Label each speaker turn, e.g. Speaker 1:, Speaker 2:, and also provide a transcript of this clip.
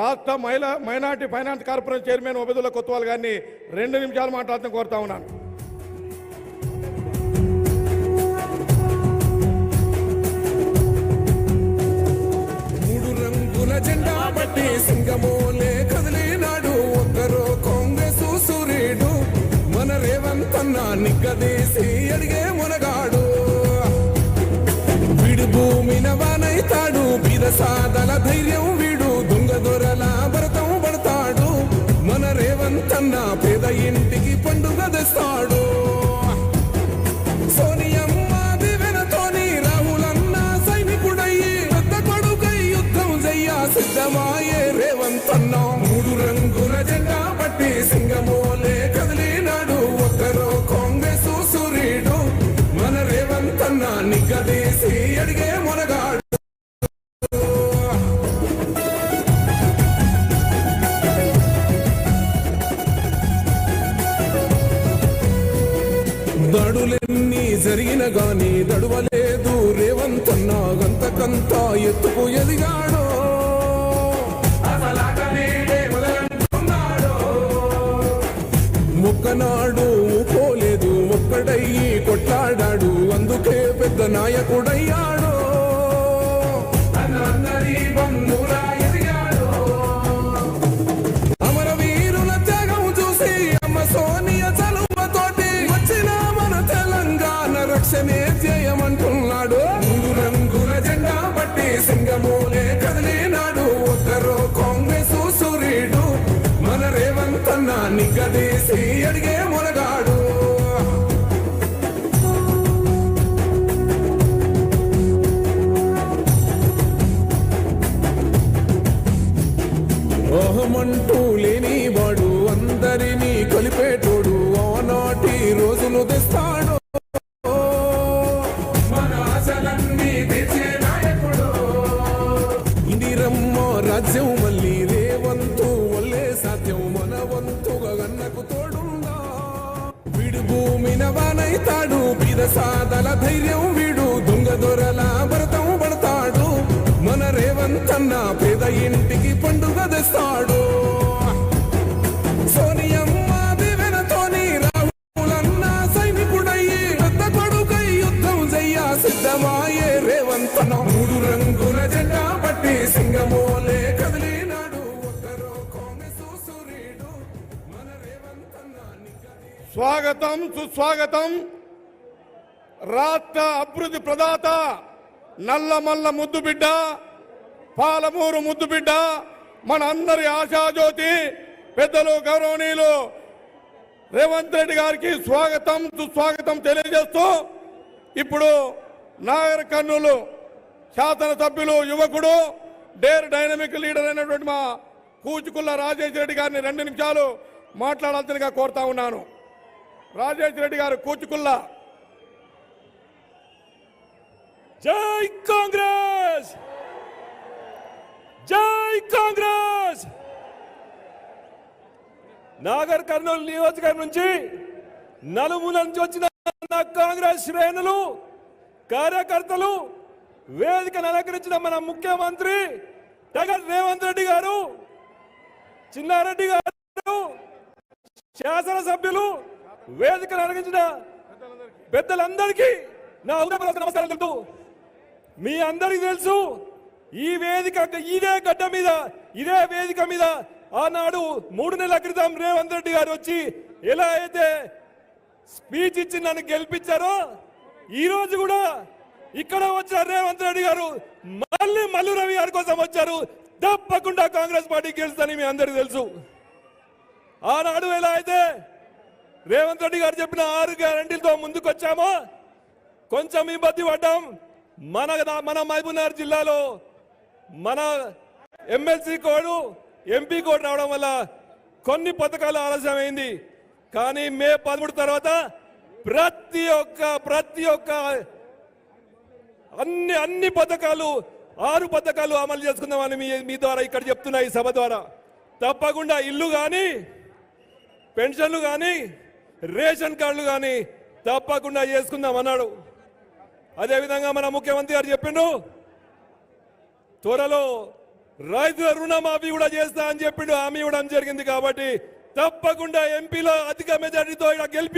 Speaker 1: రాష్ట్ర minority finance corporation chairman Obaidullah Kotwal గారిని 2 నిమిషాలు మాట్లాడతాం కోరుతా ఉన్నాను.
Speaker 2: మూడు రంగుల జెండా బట్టి సింగమోలే కదిలినాడు ఒక్కరో కాంగ్రెస్ సూర్యుడు మన రేవంత్ అన్న నిగ్గదీసి అడిగే మునగాడు వీడు భూమిన వానైతాడు బీద సాదల ధైర్యం వీడు దొంగ దొరల భరతం పడతాడు మన రేవంత్ అన్న పేద ఇంటికి పండుగ తెస్తాడు సోనియమ్మ దివెనతోని రాహులన్న సైనికుడయ్యి పెద్ద కొడుకై యుద్ధం చెయ్య సిద్ధమాయే రేవంత్ అన్న మూడు రంగుల జెండా పట్టి సింగమోలే కదిలినాడు ఒక్కరో కాంగ్రెస్ సూర్యుడు మన రేవంత్ అన్న నిగ్గదీసి అడిగే మునగాడు దడులెన్ని జరిగిన గాని దడువలేదు రేవంత్ అన్న గంతకంత ఎత్తుకు ఎదిగాడో మొక్కనాడు పోలేదు ఒక్కడయ్యి కొట్లాడాడు అందుకే పెద్ద నాయకుడయ్యాడు అమరవీరుల త్యాగం చూసి అమ్మ సోనియ చలువతోటి వచ్చిన మన తెలంగాణ రక్షణే చేయమంటున్నాడు మూడు రంగుల జెండా పట్టి సింగమోలే కదిలినాడు ఒక్కరో కాంగ్రెస్ సూర్యుడు మన రేవంత్ అన్న నిగ్గదీసి అడిగే మునగాడు ఓహమంటూ లేని వాడు అందరినీ కలిపేటోడు ఆనాటి రోజులు తెస్తాడు మన ఆశలన్నీ తెచ్చే నాయకుడు ఇందిరమ్మ రాజ్యం మళ్ళీ రేవంతు వల్లే సాధ్యం మన వంతుగా గన్నకు తోడుందా వీడు భూమిన వానైతాడు బీద సాదల ధైర్యం వీడు దొంగ దొరల భరతం పడతాడు మన రేవంత్ అన్న పేద ఇంటికి పండుగ తెస్తాడు సోనియమ్మ దివెనతోని రాహులన్న సైనికుడయ్యి పెద్ద కొడుకై యుద్ధం చెయ్య సిద్ధమాయే రేవంత్ అన్న మూడు రంగుల జెండా పట్టి సింగమోలే కదిలినాడు ఒక్కరో కాంగ్రెస్ సూర్యుడు మన రేవంత్ అన్న
Speaker 1: స్వాగతం సుస్వాగతం. రాష్ట్ర అభివృద్ధి ప్రదాత నల్లమల్ల ముద్దు బిడ్డ పాలమూరు ముద్దు బిడ్డ మన అందరి ఆశాజ్యోతి పెద్దలు గౌరవనీయులు రేవంత్ రెడ్డి గారికి స్వాగతం సుస్వాగతం తెలియజేస్తూ ఇప్పుడు నాగర్ కర్నూలు శాసనసభ్యులు యువకుడు డేర్ డైనమిక్ లీడర్ అయినటువంటి మా కూచుకుల్ల రాజేష్ రెడ్డి గారిని 2 నిమిషాలు మాట్లాడాల్సిందిగా కోరుతా ఉన్నాను. రాజేష్ రెడ్డి గారు కూచుకుల్ల.
Speaker 3: జై కాంగ్రెస్, జై కాంగ్రెస్. నాగర్ కర్నూలు నియోజకవర్గం నుంచి నలుమూల నుంచి వచ్చిన కాంగ్రెస్ శ్రేణులు కార్యకర్తలు వేదికను అలంకరించిన మన ముఖ్యమంత్రి రేవంత్ రెడ్డి గారు, చిన్నారెడ్డి గారు, శాసనసభ్యులు, వేదికను అలంకరించిన పెద్దలందరికీ నా నమస్కారం తెలుపుతూ మీ అందరికీ తెలుసు ఈ వేదిక ఇదే గడ్డ మీద ఇదే వేదిక మీద ఆనాడు 3 నెలల క్రితం రేవంత్ రెడ్డి గారు వచ్చి ఎలా అయితే స్పీచ్ ఇచ్చి నన్ను గెలిపించారో ఈ రోజు కూడా ఇక్కడ వచ్చిన రేవంత్ రెడ్డి గారు మళ్ళీ మల్లు రవి గారి కోసం వచ్చారు. తప్పకుండా కాంగ్రెస్ పార్టీ గెలుస్తుందని మీ అందరికీ తెలుసు. ఆనాడు ఎలా అయితే రేవంత్ రెడ్డి గారు చెప్పిన 6 గ్యారంటీలతో ముందుకు వచ్చామో కొంచెం ఇబ్బంది పడ్డాం. మన మహబూబ్నగర్ జిల్లాలో మన ఎమ్మెల్సీ కోడ్ ఎంపీ కోడ్ రావడం వల్ల కొన్ని పథకాలు ఆలస్యమైంది. కానీ మే 13 తర్వాత ప్రతి ఒక్క అన్ని పథకాలు 6 పథకాలు అమలు చేసుకుందామని మీ ద్వారా ఇక్కడ చెప్తున్నా ఈ సభ ద్వారా. తప్పకుండా ఇల్లు కానీ పెన్షన్లు కానీ రేషన్ కార్డులు కానీ తప్పకుండా చేసుకుందాం అన్నాడు. అదేవిధంగా మన ముఖ్యమంత్రి గారు చెప్పిండు త్వరలో రైతుల రుణమాఫీ కూడా చేస్తా అని చెప్పిండు, హామీ ఇవ్వడం జరిగింది. కాబట్టి తప్పకుండా ఎంపీలో అధిక మెజారిటీతో ఇక్కడ గెలిపి